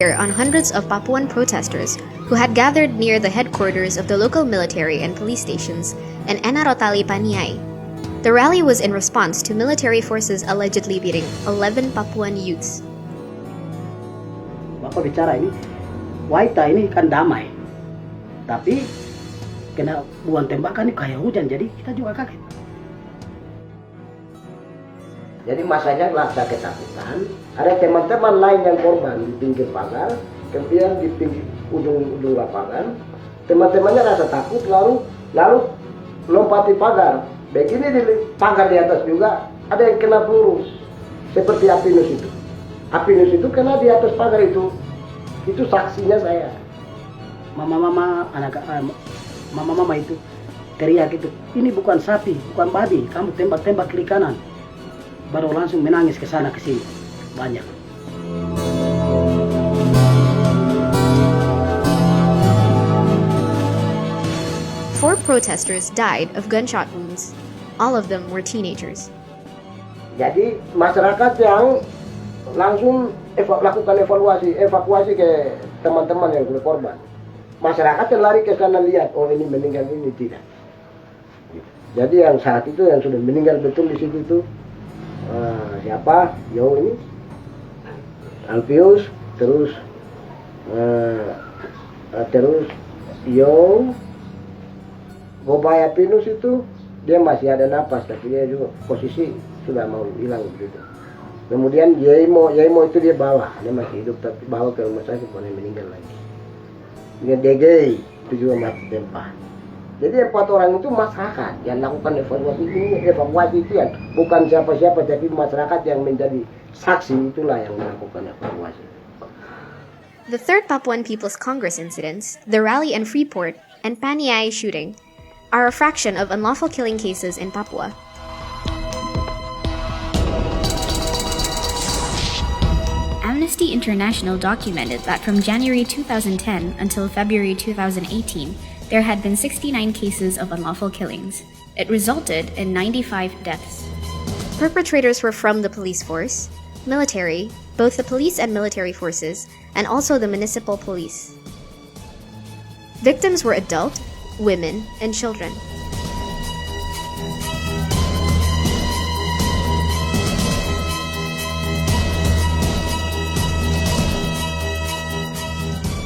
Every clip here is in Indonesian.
on hundreds of Papuan protesters who had gathered near the headquarters of the local military and police stations in Enarotali, Paniai. The rally was in response to military forces allegedly beating 11 Papuan youths. Bapak bicara ini, Waita ini kan damai, tapi kena buang tembakan ini kayak hujan, jadi kita juga kaget. Jadi masanya rasa ketakutan. Ada teman-teman lain yang korban di pinggir pagar, kemudian di pinggir ujung lapangan. Teman-temannya rasa takut, lalu lompati pagar. Begini di pagar di atas juga ada yang kena peluru, seperti Apinus itu. Apinus itu kena di atas pagar itu saksinya saya. Mama itu teriak itu, ini bukan sapi, bukan babi, kamu tembak kiri kanan. Baru langsung menangis ke sana ke sini. Banyak. Four protesters died of gunshot wounds. All of them were teenagers. Jadi masyarakat yang langsung lakukan evakuasi ke teman-teman yang korban. Masyarakat yang lari ke sana lihat, oh ini meninggal, ini tidak. Jadi yang saat itu yang sudah meninggal betul di situ itu siapa? Yo ini Alpius, terus Yo Gobaya Pinus itu dia masih ada napas, tapi dia juga posisi sudah mau hilang begitu. Kemudian Yaimo itu dia masih hidup tapi bawa ke rumah sakit, boleh meninggal lagi. Dengan DG itu juga mati tempat. Jadi 4 orang itu masyarakat yang lakukan evakuasi itu ya, bukan siapa-siapa, tapi masyarakat yang menjadi saksi itulah yang melakukan evakuasi. The third Papuan People's Congress incidents, the rally in Freeport, and Paniai shooting, are a fraction of unlawful killing cases in Papua. Amnesty International documented that from January 2010 until February 2018, there had been 69 cases of unlawful killings. It resulted in 95 deaths. Perpetrators were from the police force, military, both the police and military forces, and also the municipal police. Victims were adult, women, and children.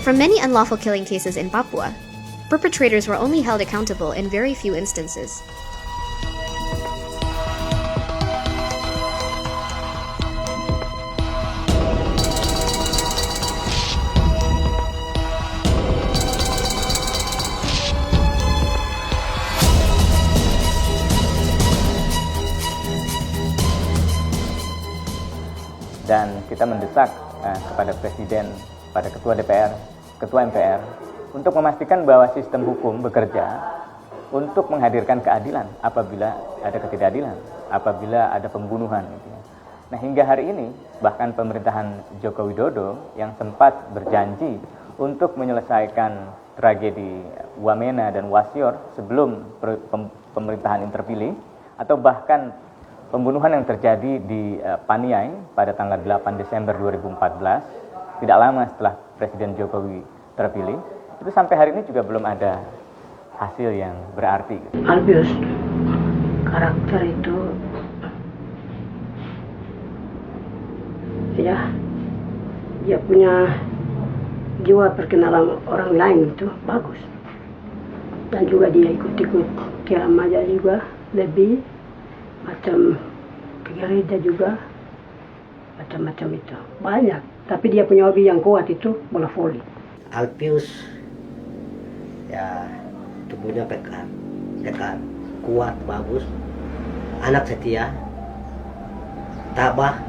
For many unlawful killing cases in Papua, perpetrators were only held accountable in very few instances. Dan kita mendesak kepada Presiden, pada Ketua DPR, Ketua MPR, untuk memastikan bahwa sistem hukum bekerja untuk menghadirkan keadilan apabila ada ketidakadilan, apabila ada pembunuhan. Nah, hingga hari ini bahkan pemerintahan Joko Widodo yang sempat berjanji untuk menyelesaikan tragedi Wamena dan Wasior sebelum pemerintahan ini terpilih, atau bahkan pembunuhan yang terjadi di Paniai pada tanggal 8 Desember 2014, tidak lama setelah Presiden Jokowi terpilih, itu sampai hari ini juga belum ada hasil yang berarti. Alpius karakter itu ya, dia punya jiwa perkenalan orang lain itu bagus, dan juga dia ikut-ikut ke remaja juga, lebih macam ke gereja juga, macam-macam itu banyak. Tapi dia punya hobi yang kuat itu bola voli. Alpius ya tubuhnya pekat, kuat, bagus, anak setia, tabah,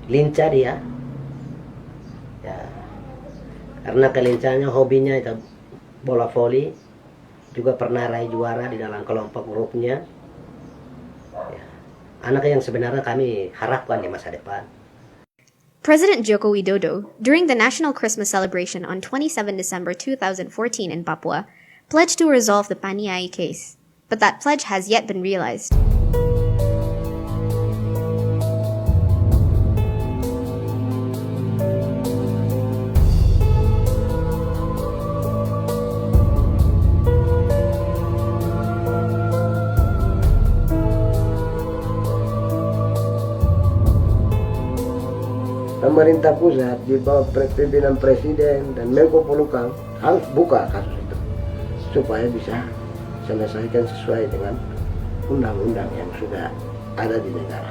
lincah dia. Ya, karena kelincahannya, hobinya itu bola voli, juga pernah raih juara di dalam kelompok grupnya. Ya, anak yang sebenarnya kami harapkan di masa depan. President Joko Widodo, during the national Christmas celebration on 27 December 2014 in Papua, pledged to resolve the Paniai case. But that pledge has yet been realized. pemerintah pusat di bawah pimpinan Presiden dan Menko Polhukam harus buka kasus itu supaya bisa selesaikan sesuai dengan undang-undang yang sudah ada di negara.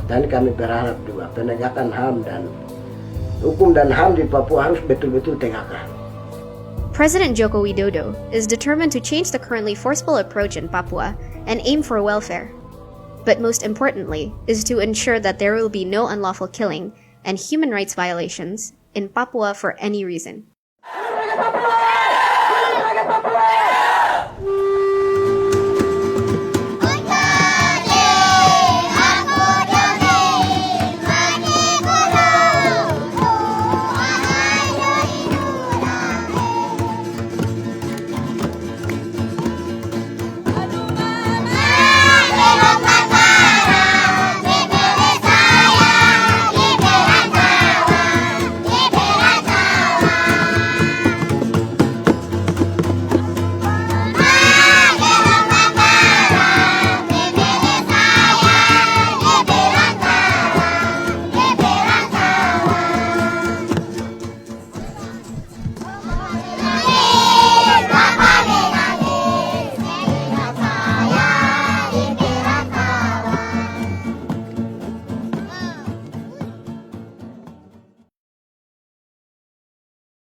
Dan kami berharap juga penegakan HAM dan hukum dan HAM di Papua harus betul-betul tegakkan. President Joko Widodo is determined to change the currently forceful approach in Papua and aim for welfare. But most importantly is to ensure that there will be no unlawful killing and human rights violations in Papua for any reason.